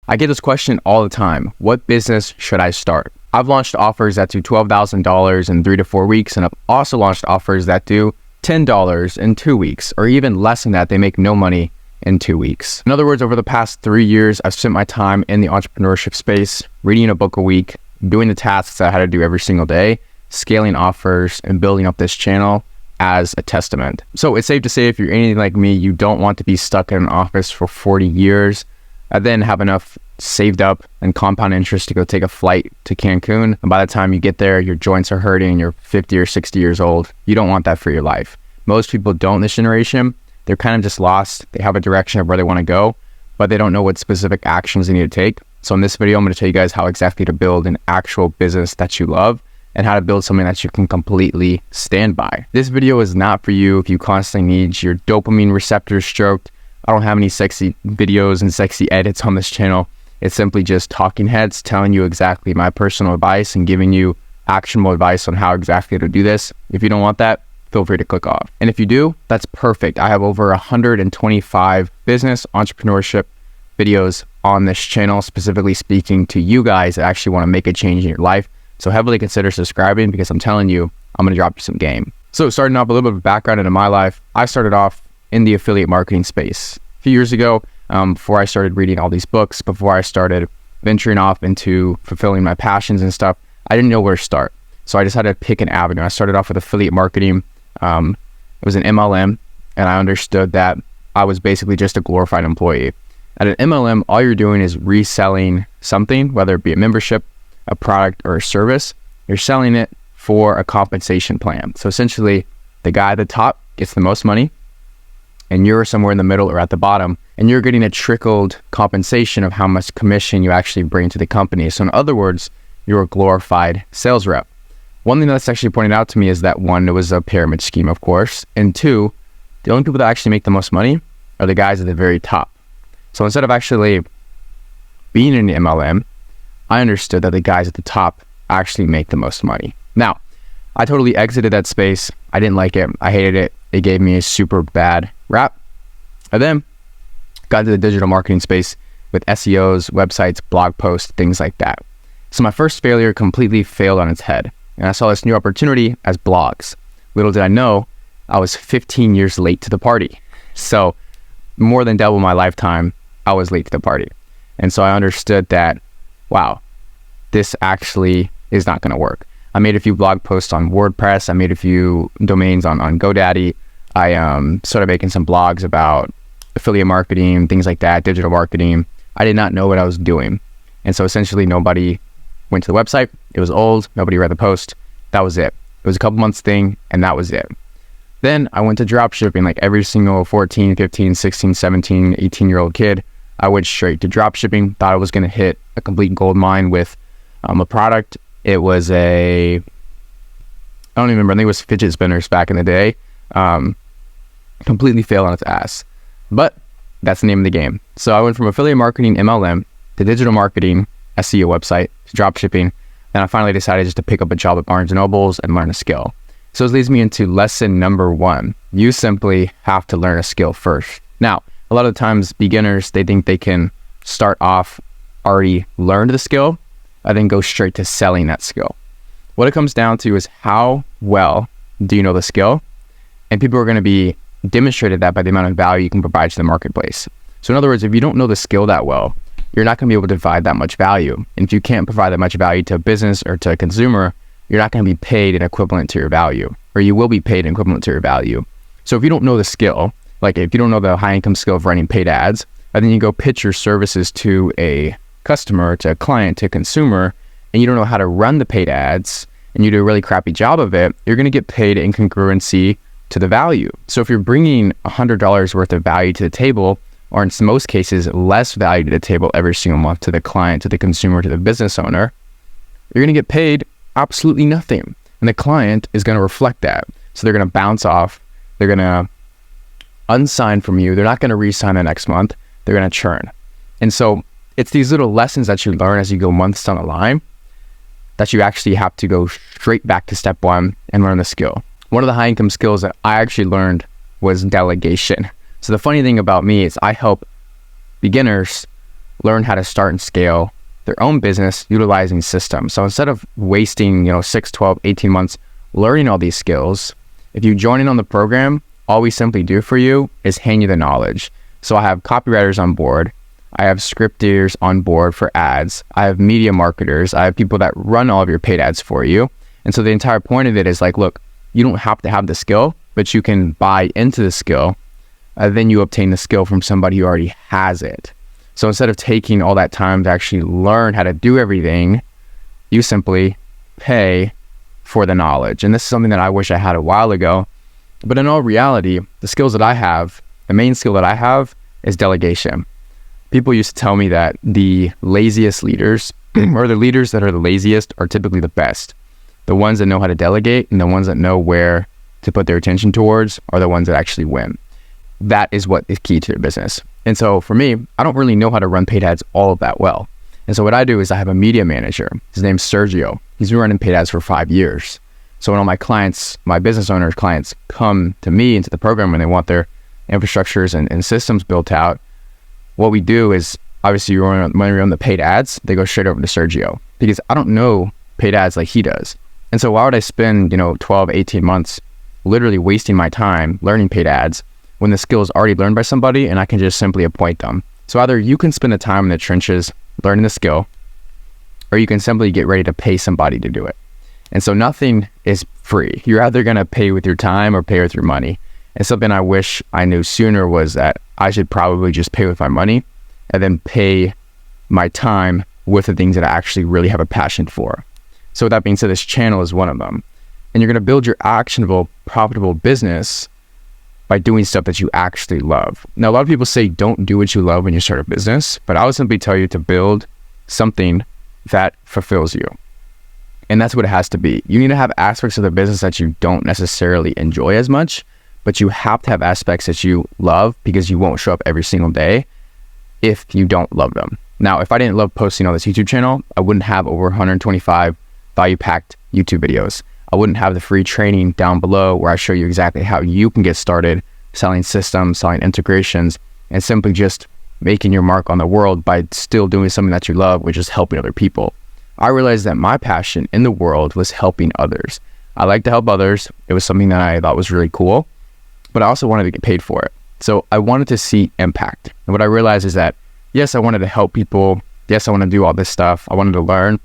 I get this question all the time. What business should I start? I've launched offers that do $12,000 in 3 to 4 weeks, and I've also launched offers that do $10 in 2 weeks, or even less than that. They make no money in 2 weeks. In other words, over the past 3 years, I've spent my time in the entrepreneurship space, reading a book a week, doing the tasks I had to do every single day, scaling offers, and building up this channel as a testament. So it's safe to say if you're anything like me, you don't want to be stuck in an office for 40 years and then have enough saved up and compound interest to go take a flight to Cancun. And by the time you get there, your joints are hurting, you're 50 or 60 years old. You don't want that for your life. Most people don't this generation. They're kind of just lost. They have a direction of where they want to go, but they don't know what specific actions they need to take. So in this video, I'm going to tell you guys how exactly to build an actual business that you love and how to build something that you can completely stand by. This video is not for you if you constantly need your dopamine receptors stroked. I don't have any sexy videos and sexy edits on this channel. It's simply just talking heads telling you exactly my personal advice and giving you actionable advice on how exactly to do this. If you don't want that, feel free to click off. And if you do, that's perfect. I have over 125 business entrepreneurship videos on this channel, specifically speaking to you guys that actually want to make a change in your life. So heavily consider subscribing because I'm telling you, I'm going to drop you some game. So starting off a little bit of background into my life, I started off in the affiliate marketing space a few years ago. Before I started reading all these books, before I started venturing off into fulfilling my passions and stuff, I didn't know where to start. So I decided to pick an avenue. I started off with affiliate marketing. It was an MLM, and I understood that I was basically just a glorified employee. At an MLM, all you're doing is reselling something, whether it be a membership, a product, or a service. You're selling it for a compensation plan. So essentially, the guy at the top gets the most money, and you're somewhere in the middle or at the bottom, and you're getting a trickled compensation of how much commission you actually bring to the company. So in other words, you're a glorified sales rep. One thing that's actually pointed out to me is that one, it was a pyramid scheme, of course, and two, the only people that actually make the most money are the guys at the very top. So instead of actually being in the MLM, I understood that the guys at the top actually make the most money. Now, I totally exited that space. I didn't like it. I hated it. It gave me a super bad rap. And then got into the digital marketing space with SEOs, websites, blog posts, things like that. So my first failure completely failed on its head. And I saw this new opportunity as blogs. Little did I know, I was 15 years late to the party. So more than double my lifetime, I was late to the party. And so I understood that, wow, this actually is not going to work. I made a few blog posts on WordPress. I made a few domains on GoDaddy. I started making some blogs about affiliate marketing, things like that, digital marketing. I did not know what I was doing. And so essentially nobody went to the website. It was old. Nobody read the post. That was it. It was a couple months thing, and that was it. Then I went to drop shipping like every single 14, 15, 16, 17, 18-year-old kid. I went straight to drop shipping. Thought I was going to hit a complete gold mine with a product. It was I don't even remember. I think it was fidget spinners back in the day. Completely failed on its ass. But that's the name of the game. So I went from affiliate marketing MLM to digital marketing SEO website to drop shipping. And I finally decided just to pick up a job at Barnes & Nobles and learn a skill. So this leads me into lesson number 1. You simply have to learn a skill first. Now, a lot of times beginners, they think they can start off already learned the skill and then go straight to selling that skill. What it comes down to is how well do you know the skill? And people are going to be demonstrated that by the amount of value you can provide to the marketplace. So in other words, if you don't know the skill that well, you're not going to be able to provide that much value. And if you can't provide that much value to a business or to a consumer, you're not going to be paid an equivalent to your value, or you will be paid an equivalent to your value. So if you don't know the skill, like if you don't know the high income skill of running paid ads, and then you go pitch your services to a customer, to a client, to a consumer, and you don't know how to run the paid ads, and you do a really crappy job of it, you're going to get paid in congruency to the value. So if you're bringing $100 worth of value to the table, or in most cases, less value to the table every single month to the client, to the consumer, to the business owner, you're going to get paid absolutely nothing. And the client is going to reflect that. So they're going to bounce off. They're going to unsign from you. They're not going to re-sign the next month. They're going to churn. And so it's these little lessons that you learn as you go months down the line that you actually have to go straight back to step 1 and learn the skill. One of the high income skills that I actually learned was delegation. So the funny thing about me is I help beginners learn how to start and scale their own business utilizing systems. So instead of wasting, 6, 12, 18 months learning all these skills, if you join in on the program, all we simply do for you is hand you the knowledge. So I have copywriters on board. I have scripters on board for ads. I have media marketers. I have people that run all of your paid ads for you. And so the entire point of it is like, look, you don't have to have the skill, but you can buy into the skill. Then you obtain the skill from somebody who already has it. So instead of taking all that time to actually learn how to do everything, you simply pay for the knowledge. And this is something that I wish I had a while ago. But in all reality, the skills that I have, the main skill that I have is delegation. People used to tell me that the laziest leaders, or the leaders that are the laziest, are typically the best. The ones that know how to delegate and the ones that know where to put their attention towards are the ones that actually win. That is what is key to their business. And so for me, I don't really know how to run paid ads all of that well. And so what I do is I have a media manager. His name's Sergio. He's been running paid ads for 5 years. So when all my clients, my business owners' clients come to me into the program when they want their infrastructures and systems built out, what we do is obviously when we run the paid ads, they go straight over to Sergio because I don't know paid ads like he does. And so why would I spend, 12, 18 months literally wasting my time learning paid ads when the skill is already learned by somebody and I can just simply appoint them? So either you can spend the time in the trenches learning the skill, or you can simply get ready to pay somebody to do it. And so nothing is free. You're either going to pay with your time or pay with your money. And something I wish I knew sooner was that I should probably just pay with my money and then pay my time with the things that I actually really have a passion for. So with that being said, this channel is one of them. And you're going to build your actionable, profitable business by doing stuff that you actually love. Now, a lot of people say don't do what you love when you start a business, but I would simply tell you to build something that fulfills you. And that's what it has to be. You need to have aspects of the business that you don't necessarily enjoy as much, but you have to have aspects that you love because you won't show up every single day if you don't love them. Now, if I didn't love posting on this YouTube channel, I wouldn't have over 125 value-packed YouTube videos. I wouldn't have the free training down below where I show you exactly how you can get started selling systems, selling integrations, and simply just making your mark on the world by still doing something that you love, which is helping other people. I realized that my passion in the world was helping others. I like to help others. It was something that I thought was really cool, but I also wanted to get paid for it. So I wanted to see impact. And what I realized is that, yes, I wanted to help people. Yes, I want to do all this stuff. I wanted to learn,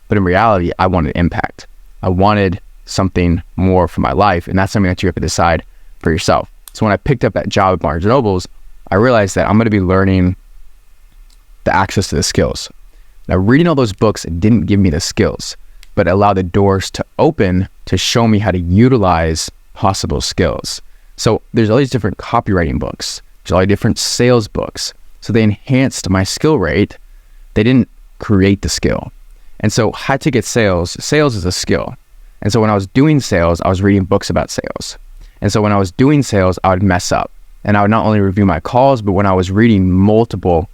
but in reality, I wanted impact. I wanted something more for my life. And that's something that you have to decide for yourself. So when I picked up that job at Barnes & Nobles, I realized that I'm going to be learning the access to the skills. Now, reading all those books didn't give me the skills, but allowed the doors to open to show me how to utilize possible skills. So there's all these different copywriting books. There's all these different sales books. So they enhanced my skill rate. They didn't create the skill. And so high ticket sales is a skill. And so when I was doing sales, I was reading books about sales. And so when I was doing sales, I would mess up. And I would not only review my calls, but when I was reading multiple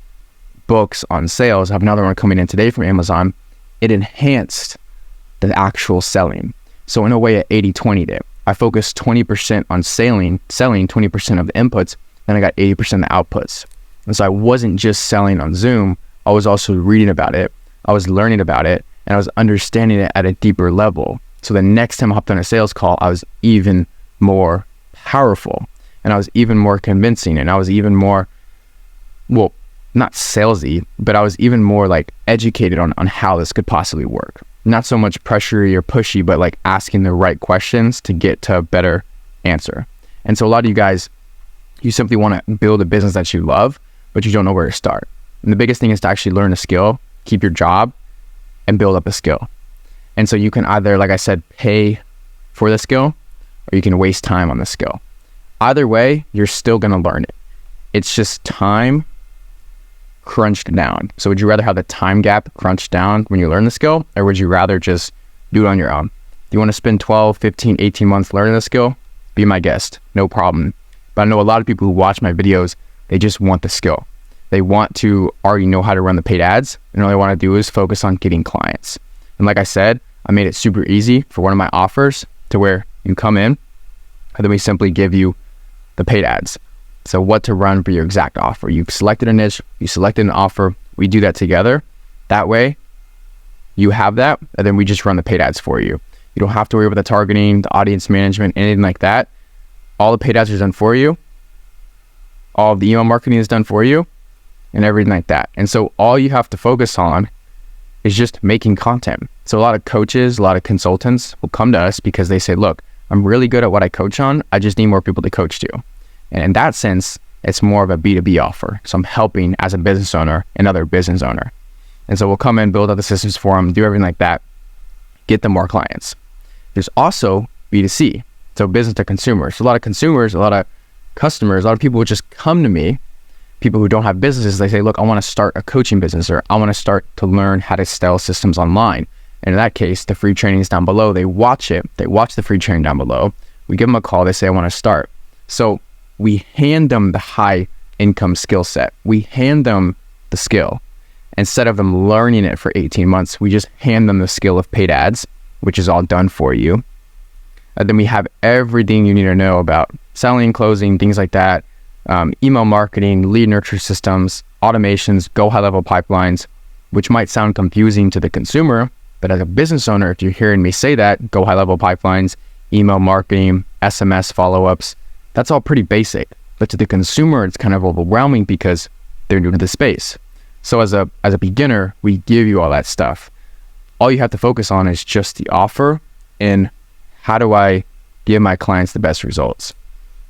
books on sales, I have another one coming in today from Amazon, it enhanced the actual selling. So in a way, at 80-20 did. I focused 20% on selling 20% of the inputs, and I got 80% of the outputs. And so I wasn't just selling on Zoom, I was also reading about it, I was learning about it, and I was understanding it at a deeper level. So the next time I hopped on a sales call, I was even more powerful, and I was even more convincing, and I was even more, well, not salesy, but I was even more like educated on how this could possibly work. Not so much pressury or pushy, but like asking the right questions to get to a better answer. And so a lot of you guys, you simply want to build a business that you love, but you don't know where to start. And the biggest thing is to actually learn a skill, keep your job, and build up a skill. And so you can either, like I said, pay for the skill, or you can waste time on the skill. Either way, you're still going to learn it. It's just time crunched down. So would you rather have the time gap crunched down when you learn the skill, or would you rather just do it on your own? Do you want to spend 12, 15, 18 months learning the skill? Be my guest, no problem. But I know a lot of people who watch my videos, they just want the skill. They want to already know how to run the paid ads, and all they want to do is focus on getting clients. And like I said, I made it super easy for one of my offers to where you come in, and then we simply give you the paid ads. So what to run for your exact offer. You've selected a niche, you selected an offer, We do that together. That way, you have that, and then we just run the paid ads for you. You don't have to worry about the targeting, the audience management, anything like that. All the paid ads are done for you. All of the email marketing is done for you, and everything like that. And so all you have to focus on is just making content. So a lot of coaches, a lot of consultants will come to us because they say, look, I'm really good at what I coach on. I just need more people to coach to. And in that sense, it's more of a B2B offer. So I'm helping as a business owner, another business owner. And so we'll come in, build out the systems for them, do everything like that, get them more clients. There's also B2C, so business to consumer. So a lot of consumers, a lot of customers, a lot of people would just come to me, people who don't have businesses. They say, look, I want to start a coaching business, or I want to start to learn how to sell systems online. And in that case, the free training is down below. They watch it. They watch the free training down below. We give them a call. They say, I want to start. So we hand them the high income skill set. We hand them the skill. Instead of them learning it for 18 months, we just hand them the skill of paid ads, which is all done for you. And then we have everything you need to know about selling, closing, things like that, email marketing, lead nurture systems, automations, go high level pipelines, which might sound confusing to the consumer. But as a business owner, if you're hearing me say that, go high level pipelines, email marketing, SMS follow-ups, that's all pretty basic. But to the consumer, it's kind of overwhelming because they're new to the space. So as a beginner, we give you all that stuff. All you have to focus on is just the offer and how do I give my clients the best results.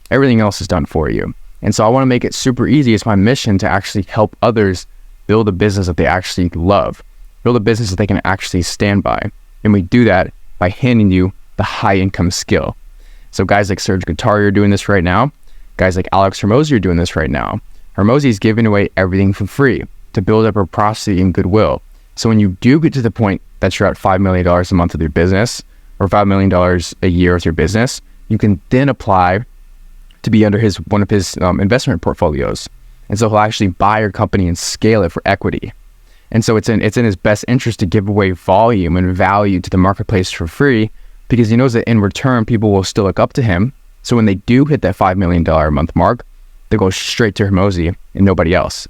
Everything else is done for you. And so I want to make it super easy. It's my mission to actually help others build a business that they actually love, build a business that they can actually stand by. And we do that by handing you the high income skill. So guys like Serge Guattari are doing this right now. Guys like Alex Hormozi are doing this right now. Hormozi is giving away everything for free to build up reciprocity and goodwill. So when you do get to the point that you're at $5 million a month with your business, or $5 million a year with your business, you can then apply to be under one of his investment portfolios. And so he'll actually buy your company and scale it for equity. And so it's in his best interest to give away volume and value to the marketplace for free, because he knows that in return, people will still look up to him. So when they do hit that $5 million a month mark, they go straight to Hormozi and nobody else.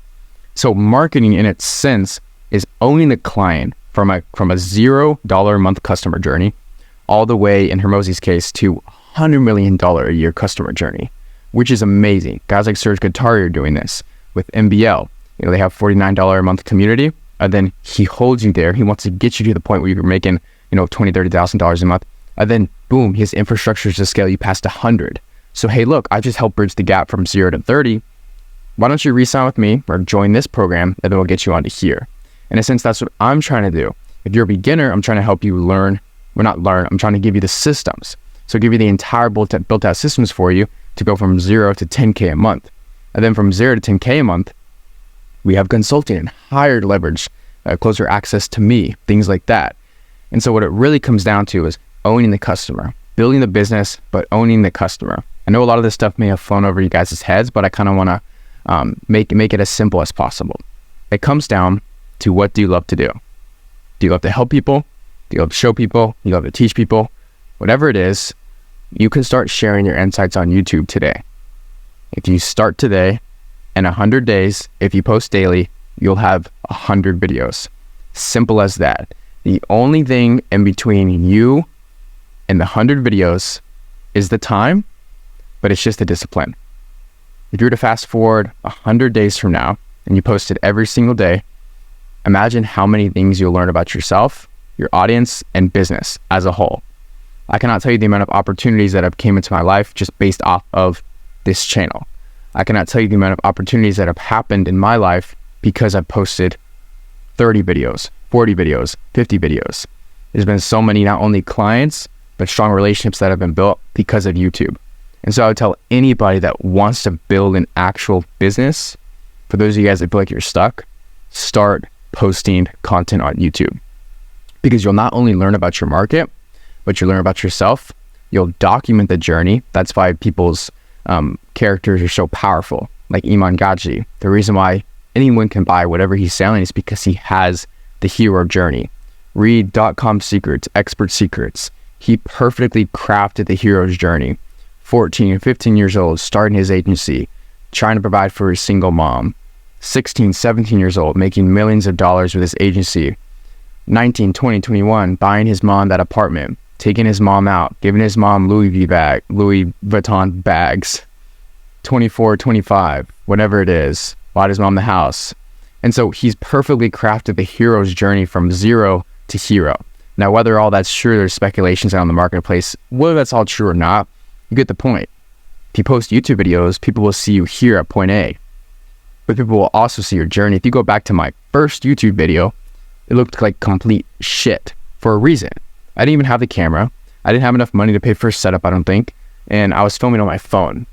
So marketing in its sense is owning the client from a $0 a month customer journey all the way, in Hormozi's case, to $100 million a year customer journey, which is amazing. Guys like Serge Guattari are doing this with MBL. You know, they have $49 a month community, and then he holds you there. He wants to get you to the point where you're making, $20,000, $30,000 a month. And then boom, his infrastructure is to scale you past 100. So, hey, look, I just helped bridge the gap from 0 to 30. Why don't you re-sign with me or join this program, and then we'll get you onto here. In a sense, that's what I'm trying to do. If you're a beginner, I'm trying to help you learn. Well, not learn, I'm trying to give you the systems. So give you the entire built out systems for you to go from 0 to 10K a month. And then from 0 to 10K a month, we have consulting and higher leverage, closer access to me, things like that. And so what it really comes down to is owning the customer, building the business, but owning the customer. I know a lot of this stuff may have flown over you guys' heads, but I kind of want to make it as simple as possible. It comes down to, what do you love to do? Do you love to help people? Do you love to show people? Do you love to teach people? Whatever it is, you can start sharing your insights on YouTube today. If you start today, in 100 days, if you post daily, you'll have 100 videos. Simple as that. The only thing in between you and the 100 videos is the time, but it's just the discipline. If you were to fast forward 100 days from now and you post it every single day, imagine how many things you'll learn about yourself, your audience, and business as a whole. I cannot tell you the amount of opportunities that have came into my life just based off of this channel. I cannot tell you the amount of opportunities that have happened in my life because I've posted 30 videos, 40 videos, 50 videos. There's been so many, not only clients, but strong relationships that have been built because of YouTube. And so I would tell anybody that wants to build an actual business, for those of you guys that feel like you're stuck, start posting content on YouTube. Because you'll not only learn about your market, but you'll learn about yourself. You'll document the journey. That's why people's characters are so powerful, like Iman Gadzhi. The reason why anyone can buy whatever he's selling is because he has the hero journey. Read .com Secrets, Expert Secrets. He perfectly crafted the hero's journey. 14, 15 years old, starting his agency, trying to provide for his single mom, 16, 17 years old, making millions of dollars with his agency. 19, 20, 21, buying his mom that apartment, taking his mom out, giving his mom Louis Vuitton bags. 24, 25, whatever it is, bought his mom the house. And so he's perfectly crafted the hero's journey from zero to hero. Now, whether all that's true, there's speculations out on the marketplace. Whether that's all true or not, you get the point. If you post YouTube videos, people will see you here at point A, but people will also see your journey. If you go back to my first YouTube video, it looked like complete shit for a reason. I didn't even have the camera. I didn't have enough money to pay for a setup, I don't think. And I was filming on my phone.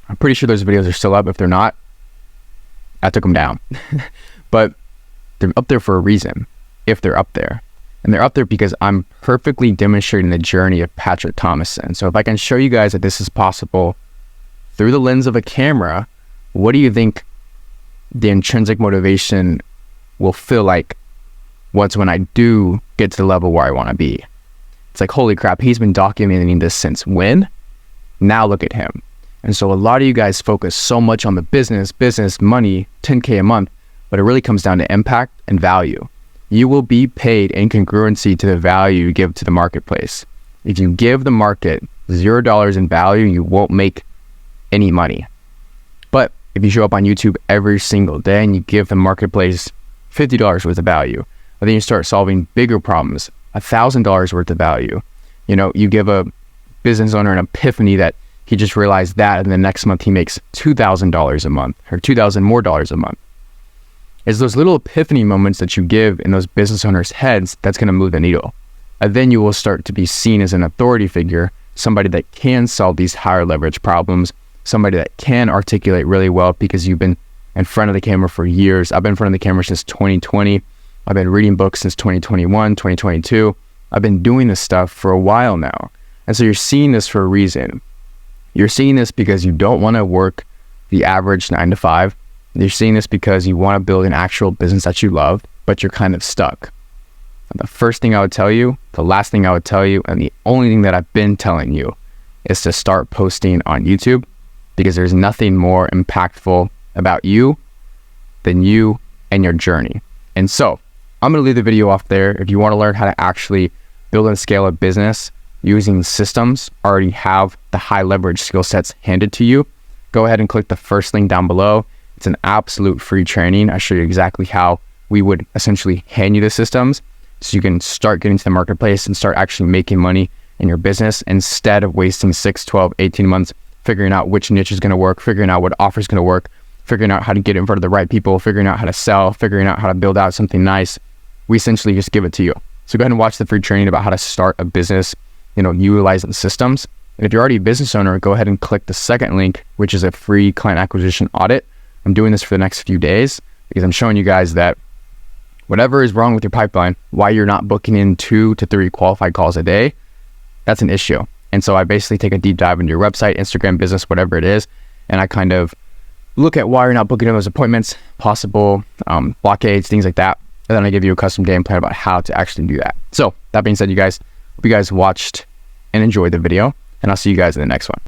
I'm pretty sure those videos are still up. If they're not, I took them down. But they're up there for a reason, if they're up there. And they're up there because I'm perfectly demonstrating the journey of Patrick Thomason. So if I can show you guys that this is possible through the lens of a camera, what do you think the intrinsic motivation will feel like when I do get to the level where I want to be? It's like, holy crap, he's been documenting this since when? Now look at him. And so a lot of you guys focus so much on the business, money, 10K a month, but it really comes down to impact and value. You will be paid in congruency to the value you give to the marketplace. If you give the market $0 in value, you won't make any money. But if you show up on YouTube every single day and you give the marketplace $50 worth of value, and then you start solving bigger problems, $1,000 worth of value, you give a business owner an epiphany that he just realized that, and the next month he makes $2,000 a month or $2,000 more a month. It's those little epiphany moments that you give in those business owners' heads that's going to move the needle. And then you will start to be seen as an authority figure, somebody that can solve these higher leverage problems, somebody that can articulate really well because you've been in front of the camera for years. I've been in front of the camera since 2020. I've been reading books since 2021, 2022. I've been doing this stuff for a while now. And so you're seeing this for a reason. You're seeing this because you don't want to work the average 9 to 5. You're seeing this because you want to build an actual business that you love, but you're kind of stuck. And the first thing I would tell you, the last thing I would tell you, and the only thing that I've been telling you is to start posting on YouTube, because there's nothing more impactful about you than you and your journey. And so I'm going to leave the video off there. If you want to learn how to actually build and scale a business using systems, already have the high leverage skill sets handed to you, go ahead and click the first link down below. It's an absolute free training. I show you exactly how we would essentially hand you the systems so you can start getting to the marketplace and start actually making money in your business instead of wasting 6, 12, 18 months figuring out which niche is going to work, figuring out what offer is going to work, figuring out how to get in front of the right people, figuring out how to sell, figuring out how to build out something nice. We essentially just give it to you. So go ahead and watch the free training about how to start a business, utilizing systems. And if you're already a business owner, go ahead and click the second link, which is a free client acquisition audit. I'm doing this for the next few days because I'm showing you guys that whatever is wrong with your pipeline, why you're not booking in 2 to 3 qualified calls a day, that's an issue. And so I basically take a deep dive into your website, Instagram, business, whatever it is, and I kind of look at why you're not booking in those appointments, possible blockades, things like that. And then I give you a custom game plan about how to actually do that. So that being said, you guys, hope you guys watched and enjoyed the video, and I'll see you guys in the next one.